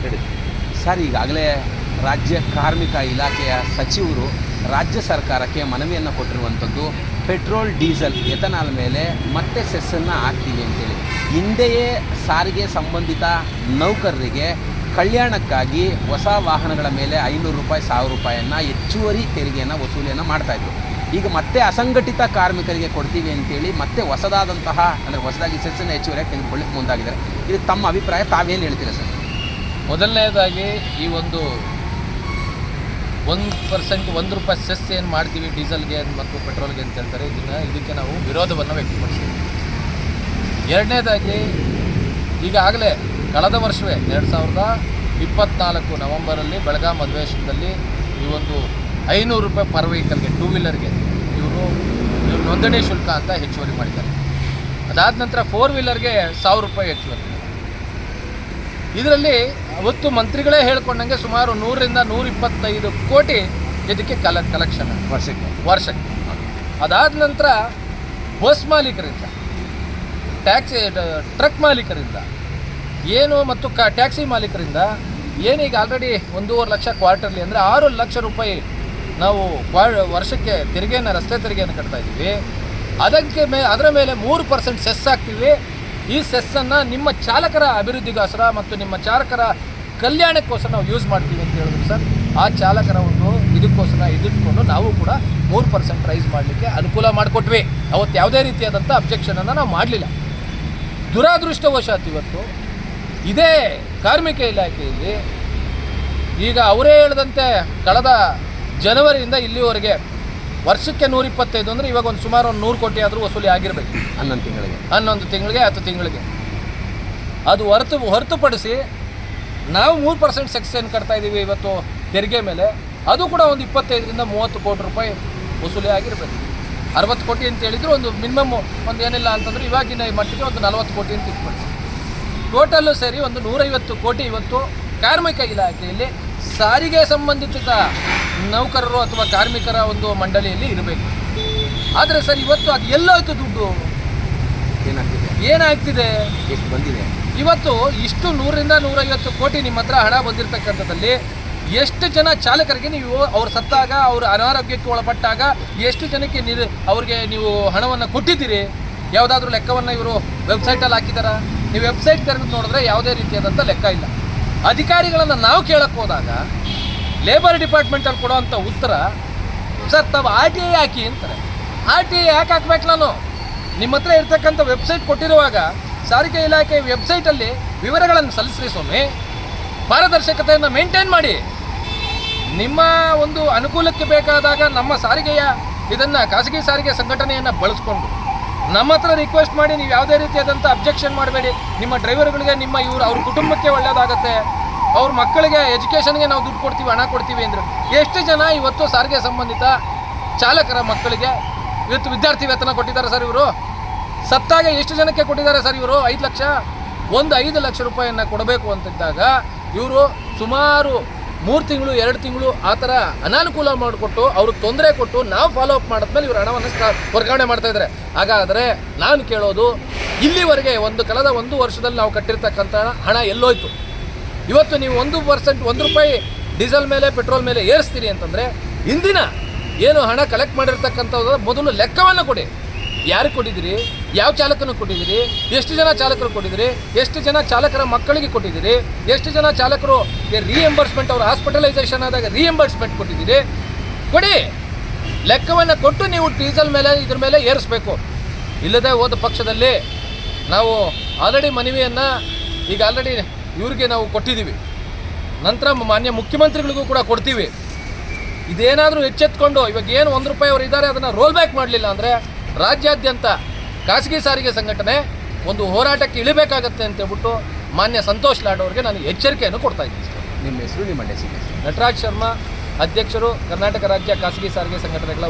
ಹೇಳಿ ಸರ್, ಈಗಾಗಲೇ ರಾಜ್ಯ ಕಾರ್ಮಿಕ ಇಲಾಖೆಯ ಸಚಿವರು ರಾಜ್ಯ ಸರ್ಕಾರಕ್ಕೆ ಮನವಿಯನ್ನು ಕೊಟ್ಟಿರುವಂಥದ್ದು ಪೆಟ್ರೋಲ್ ಡೀಸೆಲ್ ಎಥನಾಲ್ ಮೇಲೆ ಮತ್ತೆ ಸೆಸ್ಸನ್ನು ಹಾಕ್ತೀವಿ ಅಂತೇಳಿ. ಹಿಂದೆಯೇ ಸಾರಿಗೆ ಸಂಬಂಧಿತ ನೌಕರರಿಗೆ ಕಲ್ಯಾಣಕ್ಕಾಗಿ ಹೊಸ ವಾಹನಗಳ ಮೇಲೆ 500 ರೂಪಾಯಿ 1000 ರೂಪಾಯಿಯನ್ನು ಹೆಚ್ಚುವರಿ ತೆರಿಗೆಯನ್ನು ವಸೂಲಿಯನ್ನು ಮಾಡ್ತಾಯಿದ್ರು. ಈಗ ಮತ್ತೆ ಅಸಂಘಟಿತ ಕಾರ್ಮಿಕರಿಗೆ ಕೊಡ್ತೀವಿ ಅಂತೇಳಿ ಮತ್ತೆ ಹೊಸದಾದಂತಹ ಅಂದರೆ ಹೊಸದಾಗಿ ಸೆಸ್ಸನ್ನು ಹೆಚ್ಚುವರಿಯಾಗಿ ತೆಗೆದುಕೊಳ್ಳಿಕ್ಕೆ ಮುಂದಾಗಿದ್ದಾರೆ. ಇದು ತಮ್ಮ ಅಭಿಪ್ರಾಯ, ತಾವೇನು ಹೇಳ್ತೀರಾ ಸರ್? ಮೊದಲನೇದಾಗಿ ಈ ಒಂದು 1% ₹1 ಸೆಸ್ ಏನು ಮಾಡ್ತೀವಿ ಡೀಸೆಲ್ಗೆ ಮತ್ತು ಪೆಟ್ರೋಲ್ಗೆ ಅಂತ ಹೇಳ್ತಾರೆ, ಇದಕ್ಕೆ ನಾವು ವಿರೋಧವನ್ನು ವ್ಯಕ್ತಪಡಿಸ್ತೀವಿ. ಎರಡನೇದಾಗಿ ಈಗಾಗಲೇ ಕಳೆದ ವರ್ಷವೇ 2024 ನವೆಂಬರಲ್ಲಿ ಬೆಳಗಾಂ ಅಧಿವೇಶನದಲ್ಲಿ ಈ ಒಂದು ₹500 ಪರ್ ವೆಹಿಕಲ್ಗೆ 2 ವೀಲರ್ಗೆ ಇವರು ನೋಂದಣಿ ಶುಲ್ಕ ಅಂತ ಹೆಚ್ಚುವರಿ ಮಾಡಿದ್ದಾರೆ. ಅದಾದ ನಂತರ 4 ವೀಲರ್ಗೆ ₹1000 ಹೆಚ್ಚುವರಿ. ಇದರಲ್ಲಿ ಅವತ್ತು ಮಂತ್ರಿಗಳೇ ಹೇಳ್ಕೊಂಡಂಗೆ ಸುಮಾರು 100 ರಿಂದ 125 ಕೋಟಿ ಇದಕ್ಕೆ ಕಲೆಕ್ಷನ್ ವರ್ಷಕ್ಕೆ. ಅದಾದ ನಂತರ ಬಸ್ ಮಾಲೀಕರಿಂದ, ಟ್ರಕ್ ಮಾಲೀಕರಿಂದ ಏನು ಮತ್ತು ಟ್ಯಾಕ್ಸಿ ಮಾಲೀಕರಿಂದ ಏನೀಗ ಆಲ್ರೆಡಿ 1.5 ಲಕ್ಷ ಕ್ವಾರ್ಟರ್ಲಿ ಅಂದರೆ 6 ಲಕ್ಷ ರೂಪಾಯಿ ನಾವು ವರ್ಷಕ್ಕೆ ತೆರಿಗೆಯನ್ನು, ರಸ್ತೆ ತೆರಿಗೆಯನ್ನು ಕಟ್ತಾ ಇದ್ದೀವಿ. ಅದರ ಮೇಲೆ 3% ಸೆಸ್ ಹಾಕ್ತೀವಿ. ಈ ಸೆಸ್ಸನ್ನು ನಿಮ್ಮ ಚಾಲಕರ ಅಭಿವೃದ್ಧಿಗೋಸ್ಕರ ಮತ್ತು ನಿಮ್ಮ ಚಾಲಕರ ಕಲ್ಯಾಣಕ್ಕೋಸ್ಕರ ನಾವು ಯೂಸ್ ಮಾಡ್ತೀವಿ ಅಂತ ಹೇಳಿದ್ರು ಸರ್. ಆ ಚಾಲಕರ ಒಂದು ಇದಕ್ಕೋಸ್ಕರ ಇದಿಟ್ಕೊಂಡು ನಾವು ಕೂಡ 3% ರೈಸ್ ಮಾಡಲಿಕ್ಕೆ ಅನುಕೂಲ ಮಾಡಿಕೊಟ್ವಿ. ಅವತ್ತು ಯಾವುದೇ ರೀತಿಯಾದಂಥ ಅಬ್ಜೆಕ್ಷನನ್ನು ನಾವು ಮಾಡಲಿಲ್ಲ. ದುರಾದೃಷ್ಟವಶಾತ್ ಇವತ್ತು ಇದೇ ಕಾರ್ಮಿಕ ಇಲಾಖೆಯಲ್ಲಿ ಈಗ ಅವರೇ ಹೇಳಿದಂತೆ ಕಳೆದ ಜನವರಿಯಿಂದ ಇಲ್ಲಿವರೆಗೆ ವರ್ಷಕ್ಕೆ 125 ಅಂದರೆ ಇವಾಗ ಒಂದು ಸುಮಾರು 100 ಕೋಟಿ ಆದರೂ ವಸೂಲಿ ಆಗಿರಬೇಕು 11 ತಿಂಗಳಿಗೆ 10 ತಿಂಗಳಿಗೆ. ಅದು ಹೊರತುಪಡಿಸಿ ನಾವು 3% ಸೆಕ್ಷನ್ ಕಟ್ತಾ ಇದ್ದೀವಿ ಇವತ್ತು ತೆರಿಗೆ ಮೇಲೆ. ಅದು ಕೂಡ ಒಂದು 25 ರಿಂದ 30 ಕೋಟಿ ರೂಪಾಯಿ ವಸೂಲಿ ಆಗಿರಬೇಕು. 60 ಕೋಟಿ ಅಂತ ಹೇಳಿದ್ರು, ಒಂದು ಮಿನಿಮಮ್ ಒಂದು ಏನಿಲ್ಲ ಅಂತಂದ್ರೆ ಇವಾಗಿನ ಮಟ್ಟಿಗೆ ಒಂದು 40 ಕೋಟಿ ಅಂತ ಇಟ್ಕೊಳ್ತೀವಿ. ಟೋಟಲ್ಲು ಸೇರಿ ಒಂದು 150 ಕೋಟಿ ಇವತ್ತು ಕಾರ್ಮಿಕ ಇಲಾಖೆಯಲ್ಲಿ ಸಾರಿಗೆ ಸಂಬಂಧಿತ ನೌಕರರು ಅಥವಾ ಕಾರ್ಮಿಕರ ಒಂದು ಮಂಡಳಿಯಲ್ಲಿ ಇರಬೇಕು. ಆದರೆ ಸರ್ ಇವತ್ತು ಅದು ಎಲ್ಲೋಯ್ತು ದುಡ್ಡು? ಏನಾಗ್ತಿದೆ? ಎಷ್ಟು ಬಂದಿದೆ? ಇವತ್ತು ಇಷ್ಟು 100 ರಿಂದ 150 ಕೋಟಿ ನಿಮ್ಮ ಹತ್ರ ಹಣ ಬಂದಿರತಕ್ಕಂಥದ್ದಲ್ಲಿ ಎಷ್ಟು ಜನ ಚಾಲಕರಿಗೆ ನೀವು ಅವ್ರು ಸತ್ತಾಗ, ಅವರು ಅನಾರೋಗ್ಯಕ್ಕೆ ಒಳಪಟ್ಟಾಗ ಎಷ್ಟು ಜನಕ್ಕೆ ಅವ್ರಿಗೆ ನೀವು ಹಣವನ್ನು ಕೊಟ್ಟಿದ್ದೀರಿ? ಯಾವುದಾದ್ರೂ ಲೆಕ್ಕವನ್ನು ಇವರು ವೆಬ್ಸೈಟಲ್ಲಿ ಹಾಕಿದಾರ? ನೀವು ವೆಬ್ಸೈಟ್ ತೆರೆದು ನೋಡಿದ್ರೆ ಯಾವುದೇ ರೀತಿಯಾದಂಥ ಲೆಕ್ಕ ಇಲ್ಲ. ಅಧಿಕಾರಿಗಳನ್ನು ನಾವು ಕೇಳಕ್ಕೆ ಹೋದಾಗ ಲೇಬರ್ ಡಿಪಾರ್ಟ್ಮೆಂಟಲ್ಲಿ ಕೊಡೋವಂಥ ಉತ್ತರ, ಸರ್ ತಾವು RTI ಹಾಕಿ ಅಂತಾರೆ. RTI ಯಾಕೆ ಹಾಕ್ಬೇಕು? ನಾನು ನಿಮ್ಮ ಹತ್ರ ಇರ್ತಕ್ಕಂಥ ವೆಬ್ಸೈಟ್ ಕೊಟ್ಟಿರುವಾಗ ಸಾರಿಗೆ ಇಲಾಖೆ ವೆಬ್ಸೈಟಲ್ಲಿ ವಿವರಗಳನ್ನು ಸಲ್ಲಿಸ್ರಿ ಸ್ವಾಮಿ. ಪಾರದರ್ಶಕತೆಯನ್ನು ಮೇಂಟೈನ್ ಮಾಡಿ. ನಿಮ್ಮ ಒಂದು ಅನುಕೂಲಕ್ಕೆ ಬೇಕಾದಾಗ ನಮ್ಮ ಸಾರಿಗೆಯ ಇದನ್ನು ಖಾಸಗಿ ಸಾರಿಗೆ ಸಂಘಟನೆಯನ್ನು ಬಳಸ್ಕೊಂಡು ನಮ್ಮ ಹತ್ರ ರಿಕ್ವೆಸ್ಟ್ ಮಾಡಿ, ನೀವು ಯಾವುದೇ ರೀತಿಯಾದಂಥ ಅಬ್ಜೆಕ್ಷನ್ ಮಾಡಬೇಡಿ. ನಿಮ್ಮ ಡ್ರೈವರ್ಗಳಿಗೆ, ಅವ್ರ ಕುಟುಂಬಕ್ಕೆ ಒಳ್ಳೆಯದಾಗತ್ತೆ, ಅವ್ರ ಮಕ್ಕಳಿಗೆ ಎಜುಕೇಷನ್ಗೆ ನಾವು ದುಡ್ಡು ಕೊಡ್ತೀವಿ, ಹಣ ಕೊಡ್ತೀವಿ ಅಂದರೆ ಎಷ್ಟು ಜನ ಇವತ್ತು ಸಾರಿಗೆ ಸಂಬಂಧಿತ ಚಾಲಕರ ಮಕ್ಕಳಿಗೆ ಇವತ್ತು ವಿದ್ಯಾರ್ಥಿ ವೇತನ ಕೊಟ್ಟಿದ್ದಾರೆ ಸರ್? ಇವರು ಸತ್ತಾಗ ಎಷ್ಟು ಜನಕ್ಕೆ ಕೊಟ್ಟಿದ್ದಾರೆ ಸರ್? ಇವರು 5 ಲಕ್ಷ, ಒಂದು 5 ಲಕ್ಷ ರೂಪಾಯಿಯನ್ನು ಕೊಡಬೇಕು ಅಂತಿದ್ದಾಗ ಇವರು ಸುಮಾರು 3 ತಿಂಗಳು 2 ತಿಂಗಳು ಆ ಥರ ಅನಾನುಕೂಲ ಮಾಡಿಕೊಟ್ಟು ಅವ್ರಿಗೆ ತೊಂದರೆ ಕೊಟ್ಟು ನಾವು ಫಾಲೋ ಅಪ್ ಮಾಡಿದ್ಮೇಲೆ ಇವರು ಹಣವನ್ನು ವರ್ಗಾವಣೆ ಮಾಡ್ತಾಯಿದ್ದಾರೆ. ಹಾಗಾದರೆ ನಾನು ಕೇಳೋದು, ಇಲ್ಲಿವರೆಗೆ ಕಳೆದ 1 ವರ್ಷದಲ್ಲಿ ನಾವು ಕಟ್ಟಿರ್ತಕ್ಕಂಥ ಹಣ ಎಲ್ಲೋಯ್ತು? ಇವತ್ತು ನೀವು 1% ₹1 ಡೀಸೆಲ್ ಮೇಲೆ ಪೆಟ್ರೋಲ್ ಮೇಲೆ ಏರಿಸ್ತೀರಿ ಅಂತಂದರೆ ಇಂದಿನ ಏನು ಹಣ ಕಲೆಕ್ಟ್ ಮಾಡಿರ್ತಕ್ಕಂಥದ್ದು ಮೊದಲು ಲೆಕ್ಕವನ್ನು ಕೊಡಿ. ಯಾರಿಗೆ ಕೊಟ್ಟಿದ್ದೀರಿ? ಯಾವ ಚಾಲಕನ ಕೊಟ್ಟಿದ್ದೀರಿ? ಎಷ್ಟು ಜನ ಚಾಲಕರು ಕೊಟ್ಟಿದ್ದೀರಿ? ಎಷ್ಟು ಜನ ಚಾಲಕರ ಮಕ್ಕಳಿಗೆ ಕೊಟ್ಟಿದ್ದೀರಿ? ಎಷ್ಟು ಜನ ಚಾಲಕರು ರೀಎಂಬರ್ಸ್ಮೆಂಟ್, ಅವರು ಹಾಸ್ಪಿಟಲೈಸೇಷನ್ ಆದಾಗ ರೀಎಂಬರ್ಸ್ಮೆಂಟ್ ಕೊಟ್ಟಿದ್ದೀರಿ? ಕೊಡಿ. ಲೆಕ್ಕವನ್ನು ಕೊಟ್ಟು ನೀವು ಡೀಸೆಲ್ ಮೇಲೆ ಇದ್ರ ಮೇಲೆ ಏರಿಸಬೇಕು. ಇಲ್ಲದೆ ಹೋದ ಪಕ್ಷದಲ್ಲಿ ನಾವು ಆಲ್ರೆಡಿ ಮನವಿಯನ್ನು ಈಗ ಆಲ್ರೆಡಿ ಇವ್ರಿಗೆ ನಾವು ಕೊಟ್ಟಿದ್ದೀವಿ, ನಂತರ ಮಾನ್ಯ ಮುಖ್ಯಮಂತ್ರಿಗಳಿಗೂ ಕೂಡ ಕೊಡ್ತೀವಿ. ಇದೇನಾದರೂ ಎಚ್ಚೆತ್ಕೊಂಡು ಇವಾಗ ಏನು ₹1 ಅವರು ಇದ್ದಾರೆ ಅದನ್ನು ರೋಲ್ ಬ್ಯಾಕ್ ಮಾಡಲಿಲ್ಲ ಅಂದರೆ ರಾಜ್ಯಾದ್ಯಂತ ಖಾಸಗಿ ಸಾರಿಗೆ ಸಂಘಟನೆ ಒಂದು ಹೋರಾಟಕ್ಕೆ ಇಳಿಬೇಕಾಗತ್ತೆ ಅಂತ ಹೇಳ್ಬಿಟ್ಟು ಮಾನ್ಯ ಸಂತೋಷ್ ಲಾಡ್ ಅವರಿಗೆ ನಾನು ಎಚ್ಚರಿಕೆಯನ್ನು ಕೊಡ್ತಾ ಇದ್ದೀನಿ. ನಿಮ್ಮ ಹೆಸರು, ನಿಮ್ಮ ನಟರಾಜ್ ಶರ್ಮಾ, ಅಧ್ಯಕ್ಷರು, ಕರ್ನಾಟಕ ರಾಜ್ಯ ಖಾಸಗಿ ಸಾರಿಗೆ ಸಂಘಟನೆಗಳ